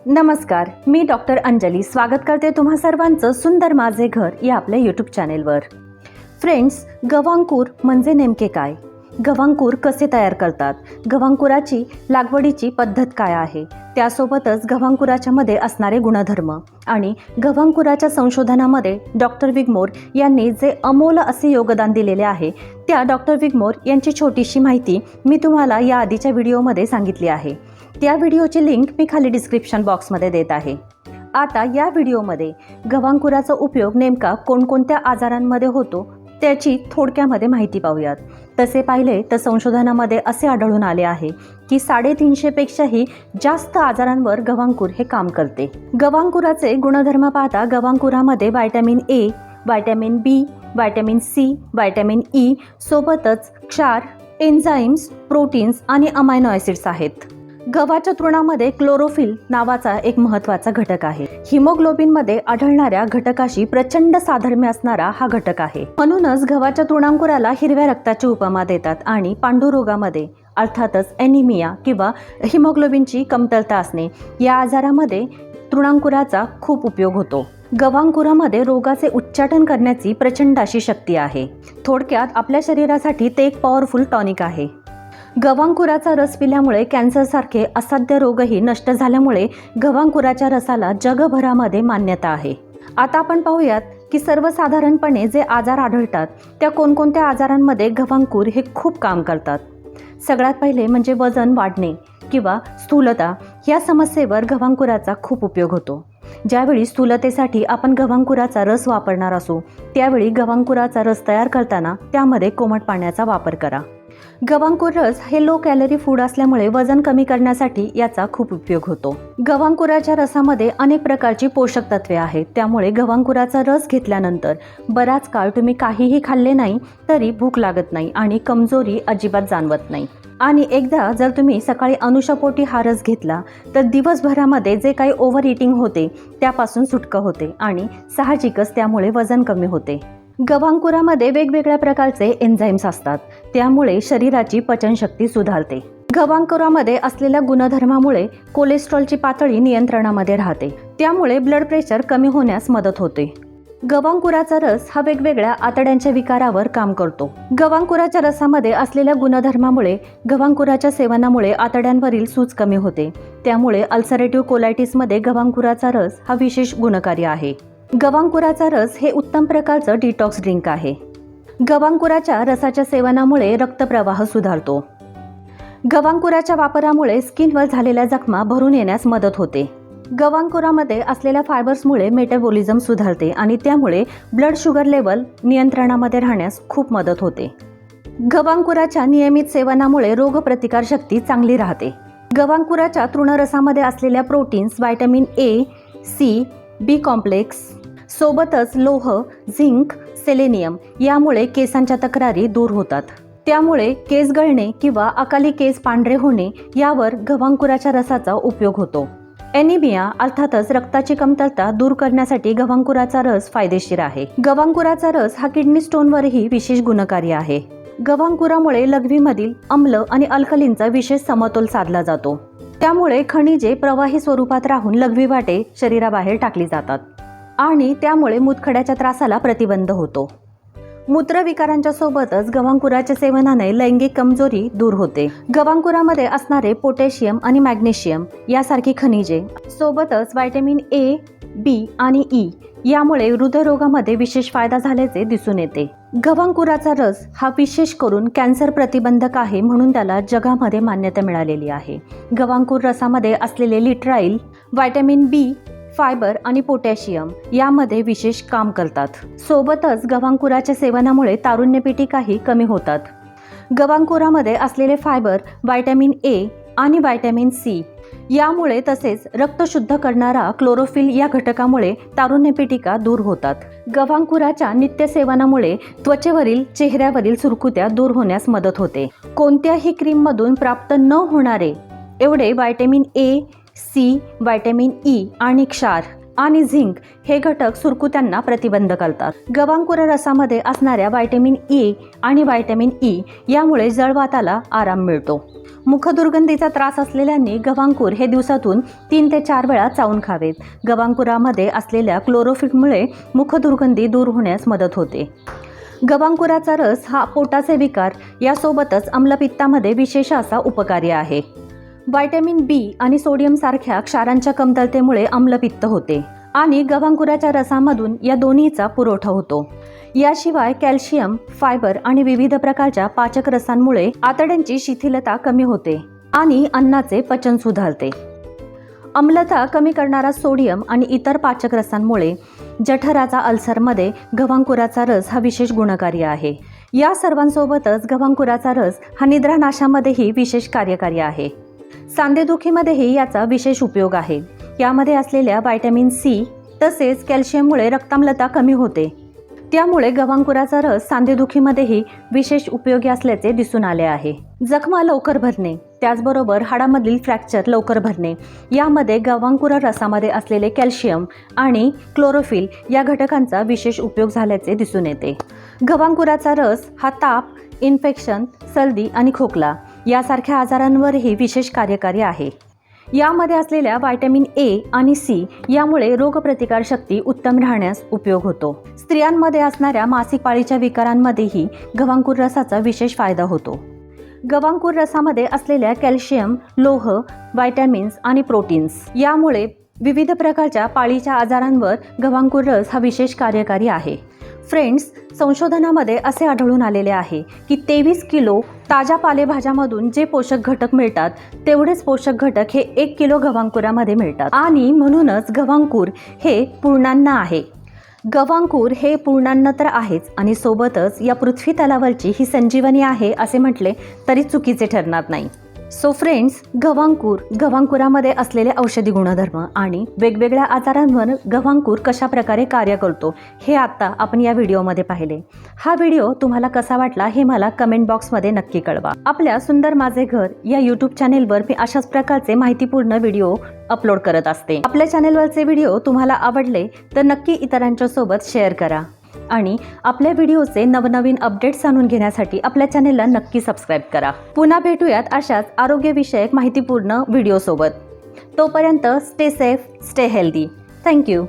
नमस्कार, मी डॉक्टर अंजली स्वागत करते तुम्हा सर्वांचं सुंदर माझे घर या आपल्या यूट्यूब चॅनेलवर. फ्रेंड्स, गव्हांकूर म्हणजे नेमके काय? गव्हांकूर कसे तयार करतात? गव्हांकुराची लागवडीची पद्धत काय आहे? त्यासोबतच गव्हांकुराच्या मध्ये असणारे गुणधर्म आणि गव्हांकुराच्या संशोधनामध्ये डॉक्टर विगमोर यांनी जे अमोल असे योगदान दिलेले आहे, त्या डॉक्टर विगमोर यांची छोटीशी माहिती मी तुम्हाला या आधीच्या व्हिडिओमध्ये सांगितली आहे. त्या व्हिडिओची लिंक मी खाली डिस्क्रिप्शन बॉक्समध्ये देत आहे. आता या व्हिडिओमध्ये गव्हांकुराचा उपयोग नेमका कोणकोणत्या आजारांमध्ये होतो त्याची थोडक्यामध्ये माहिती पाहूयात. तसे पाहिले तर संशोधनामध्ये असे आढळून आले आहे की 350 पेक्षाही जास्त आजारांवर गव्हांकूर हे काम करते. गव्हांकुराचे गुणधर्म पाहता गव्हांकुरामध्ये vitamin A, vitamin B, vitamin C, vitamin E सोबतच क्षार, एन्झाईम्स, प्रोटीन्स आणि अमायनो ॲसिड्स आहेत. गव्हाच्या तृणामध्ये क्लोरोफिल नावाचा एक महत्त्वाचा घटक आहे. हिमोग्लोबिनमध्ये आढळणाऱ्या घटकाशी प्रचंड साधर्म्य असणारा हा घटक आहे. म्हणूनच गव्हाच्या तृणांकुराला हिरव्या रक्ताची उपमा देतात आणि पांडुरोगामध्ये अर्थातच ॲनिमिया किंवा हिमोग्लोबिनची कमतरता असणे या आजारामध्ये तृणांकुराचा खूप उपयोग होतो. गव्हांकुरामध्ये रोगाचे उच्चाटन करण्याची प्रचंड अशी शक्ती आहे. थोडक्यात आपल्या शरीरासाठी ते एक पॉवरफुल टॉनिक आहे. गव्हांकुराचा रस पिल्यामुळे कॅन्सरसारखे असाध्य रोगही नष्ट झाल्यामुळे गव्हांकुराच्या रसाला जगभरामध्ये मान्यता आहे. आता आपण पाहूयात की सर्वसाधारणपणे जे आजार आढळतात त्या कोणकोणत्या आजारांमध्ये गव्हांकूर हे खूप काम करतात. सगळ्यात पहिले म्हणजे वजन वाढणे किंवा स्थूलता या समस्येवर गव्हांकुराचा खूप उपयोग होतो. ज्यावेळी स्थूलतेसाठी आपण गव्हांकुराचा रस वापरणार असू त्यावेळी गव्हांकुराचा रस तयार करताना त्यामध्ये कोमट पाण्याचा वापर करा. गव्हांकूर रस हे लो कॅलरी फूड असल्यामुळे वजन कमी करण्यासाठी याचा खूप उपयोग होतो. गव्हांकुराच्या रसामध्ये अनेक प्रकारची पोषक तत्वे आहेत. त्यामुळे गव्हांकुराचा रस घेतल्यानंतर बराच काळ तुम्ही काहीही खाल्ले नाही तरी भूक लागत नाही आणि कमजोरी अजिबात जाणवत नाही. आणि एकदा जर तुम्ही सकाळी अनुशापोटी हा रस घेतला तर दिवसभरामध्ये जे काही ओव्हर इटिंग होते त्यापासून सुटका होते आणि साहजिकच त्यामुळे वजन कमी होते. गव्हांकुरामध्ये वेगवेगळ्या प्रकारचे एन्झाईम्स असतात. त्यामुळे शरीराची पचनशक्ती सुधारते. गव्हांकुरामध्ये असलेल्या गुणधर्मामुळे कोलेस्ट्रॉलची पातळी नियंत्रणामध्ये राहते. त्यामुळे ब्लड प्रेशर कमी होण्यास मदत होते. गव्हांकुराचा रस हा वेगवेगळ्या आतड्यांच्या विकारावर काम करतो. गव्हांकुराच्या रसामध्ये असलेल्या गुणधर्मामुळे गव्हांकुराच्या सेवनामुळे आतड्यांवरील सूज कमी होते. त्यामुळे अल्सरेटिव्ह कोलायटिसमध्ये गव्हांकुराचा रस हा विशेष गुणकारी आहे. गव्हांकुराचा रस हे उत्तम प्रकारचं डिटॉक्स ड्रिंक आहे. गव्हांकुराच्या रसाच्या सेवनामुळे रक्तप्रवाह सुधारतो. गव्हांकुराच्या वापरामुळे स्किनवर झालेल्या जखमा भरून येण्यास मदत होते. गव्हांकुरामध्ये असलेल्या फायबर्समुळे मेटाबॉलिझम सुधारते आणि त्यामुळे ब्लड शुगर लेवल नियंत्रणामध्ये राहण्यास खूप मदत होते. गव्हांकुराच्या नियमित सेवनामुळे रोगप्रतिकारशक्ती चांगली राहते. गव्हांकुराच्या तृणरसामध्ये असलेल्या proteins, vitamin A, C, B complex सोबतच लोह, झिंक, सेलेनियम यामुळे केसांच्या तक्रारी दूर होतात. त्यामुळे केस गळणे किंवा अकाली केस पांढरे होणे यावर गव्हांकुराच्या रसाचा उपयोग होतो. ॲनिमिया अर्थातच रक्ताची कमतरता दूर करण्यासाठी गव्हांकुराचा रस फायदेशीर आहे. गव्हांकुराचा रस हा किडनी स्टोनवरही विशेष गुणकारी आहे. गव्हांकुरामुळे लघवीमधील आम्ल आणि अल्कलींचा विशेष समतोल साधला जातो. त्यामुळे खनिजे प्रवाही स्वरूपात राहून लघवी वाटे शरीराबाहेर टाकली जातात आणि त्यामुळे मूतखड्याच्या त्रासाला प्रतिबंध होतो. मूत्रविकारांच्या सोबतच गव्हांकुराच्या सेवनाने लैंगिक कमजोरी दूर होते. गव्हांकुरामध्ये असणारे पोटॅशियम आणि मॅग्नेशियम यासारखी खनिजे सोबतच व्हिटॅमिन ए, बी आणि ई यामुळे हृदयरोगामध्ये विशेष फायदा झाल्याचे दिसून येते. गव्हांकुराचा रस हा विशेष करून कॅन्सर प्रतिबंधक आहे म्हणून त्याला जगामध्ये मान्यता मिळालेली आहे. गव्हांकूर रसामध्ये असलेले लिट्राइल, व्हिटॅमिन बी, फायबर आणि पोटॅशियम यामध्ये विशेष काम करतात. सोबतच गव्हांकुराच्या सेवनामुळे तारुण्यपिटिकाही कमी होतात. गव्हांकुरामध्ये असलेले फायबर, व्हिटॅमिन ए आणि व्हिटॅमिन सी यामुळे तसेच रक्त शुद्ध करणारा क्लोरोफिल या घटकामुळे तारुण्यपिटिका दूर होतात. गव्हांकुराच्या नित्य सेवनामुळे त्वचेवरील, चेहऱ्यावरील सुरकुत्या दूर होण्यास मदत होते. कोणत्याही क्रीममधून प्राप्त न होणारे एवढे vitamin A, C, vitamin E आणि क्षार आणि झिंक हे घटक सुरकुत्यांना प्रतिबंध करतात. गवांकुर रसामध्ये असणाऱ्या व्हिटॅमिन ई आणि व्हिटॅमिन ई यामुळे जळवाताला आराम मिळतो. मुखदुर्गंधीचा त्रास असलेल्यांनी गवांकूर हे दिवसातून 3 ते 4 वेळा चावून खावेत. गवांकुरामध्ये असलेल्या क्लोरोफिलमुळे मुखदुर्गंधी दूर होण्यास मदत होते. गवांकुराचा रस हा पोटाचे विकार यासोबतच आम्लपित्तामध्ये विशेष असा उपकार्य आहे. व्हिटॅमिन बी आणि सोडियम सारख्या क्षारांच्या कमतरतेमुळे आम्लपित्त होते आणि गवांकुराच्या रसामधून या दोन्हीचा पुरवठा होतो. याशिवाय कॅल्शियम, फायबर आणि विविध प्रकारच्या पाचक रसांमुळे आतड्यांची शिथिलता कमी होते आणि अन्नाचे पचन सुधारते. आम्लता कमी करणारा सोडियम आणि इतर पाचक रसांमुळे जठराचा अल्सरमध्ये गवांकुराचा रस हा विशेष गुणकारी आहे. या सर्वांसोबतच गवांकुराचा रस हा निद्रानाशामध्येही विशेष कार्यकारी आहे. सांधेदुखीमध्येही याचा विशेष उपयोग आहे. यामध्ये असलेल्या व्हिटॅमिन सी तसेच कॅल्शियममुळे रक्ताम्लता कमी होते. त्यामुळे गवांकुराचा रस सांधेदुखीमध्येही विशेष उपयोगी असल्याचे दिसून आले आहे. जखमा लवकर भरणे, त्याचबरोबर हाडामधील फ्रॅक्चर लवकर भरणे यामध्ये गवांकुरा रसामध्ये असलेले कॅल्शियम आणि क्लोरोफिल या घटकांचा विशेष उपयोग झाल्याचे दिसून येते. गवांकुराचा रस हा ताप, इन्फेक्शन, सर्दी आणि खोकला यासारख्या आजारांवरही विशेष कार्यकारी आहे. यामध्ये असलेल्या व्हिटॅमिन ए आणि सी यामुळे रोगप्रतिकारशक्ती उत्तम राहण्यास उपयोग होतो. स्त्रियांमध्ये असणाऱ्या मासिक पाळीच्या विकारांमध्येही गवांकूर रसाचा विशेष फायदा होतो. गवांकूर रसामध्ये असलेल्या कॅल्शियम, लोह, व्हिटॅमिन्स आणि प्रोटीन्स यामुळे विविध प्रकारच्या पाळीच्या आजारांवर गवांकूर रस हा विशेष कार्यकारी आहे. फ्रेंड्स, संशोधनामध्ये असे आढळून आलेले आहे की 23 किलो ताज्या पालेभाज्यामधून जे पोषक घटक मिळतात तेवढेच पोषक घटक हे 1 किलो गवांकुरामध्ये मिळतात आणि म्हणूनच गवांकूर हे पूर्णान्न आहे. गवांकूर हे पूर्णान्न तर आहेच आणि सोबतच या पृथ्वी तलावरची ही संजीवनी आहे असे म्हटले तरी चुकीचे ठरणार नाही. सो फ्रेंड्स, गवांकुरामध्ये असलेले औषधी गुणधर्म आणि वेगवेगळ्या आजारांवर गवांकूर कशा प्रकारे कार्य करतो हे आता आपण या व्हिडिओमध्ये पाहिले. हा व्हिडिओ तुम्हाला कसा वाटला हे मला कमेंट बॉक्समध्ये नक्की कळवा. आपल्या सुंदर माझे घर या यूट्यूब चॅनेलवर मी अशाच प्रकारचे माहितीपूर्ण व्हिडिओ अपलोड करत असते. आपल्या चॅनेलवरचे व्हिडिओ तुम्हाला आवडले तर नक्की इतरांच्या सोबत शेअर करा आणि आपल्या व्हिडिओचे नवनवीन अपडेट्स जाणून घेण्यासाठी आपल्या चॅनेलला नक्की सबस्क्राईब करा. पुन्हा भेटूयात अशाच आरोग्यविषयक माहितीपूर्ण व्हिडिओसोबत. तोपर्यंत stay safe, stay healthy. Thank you.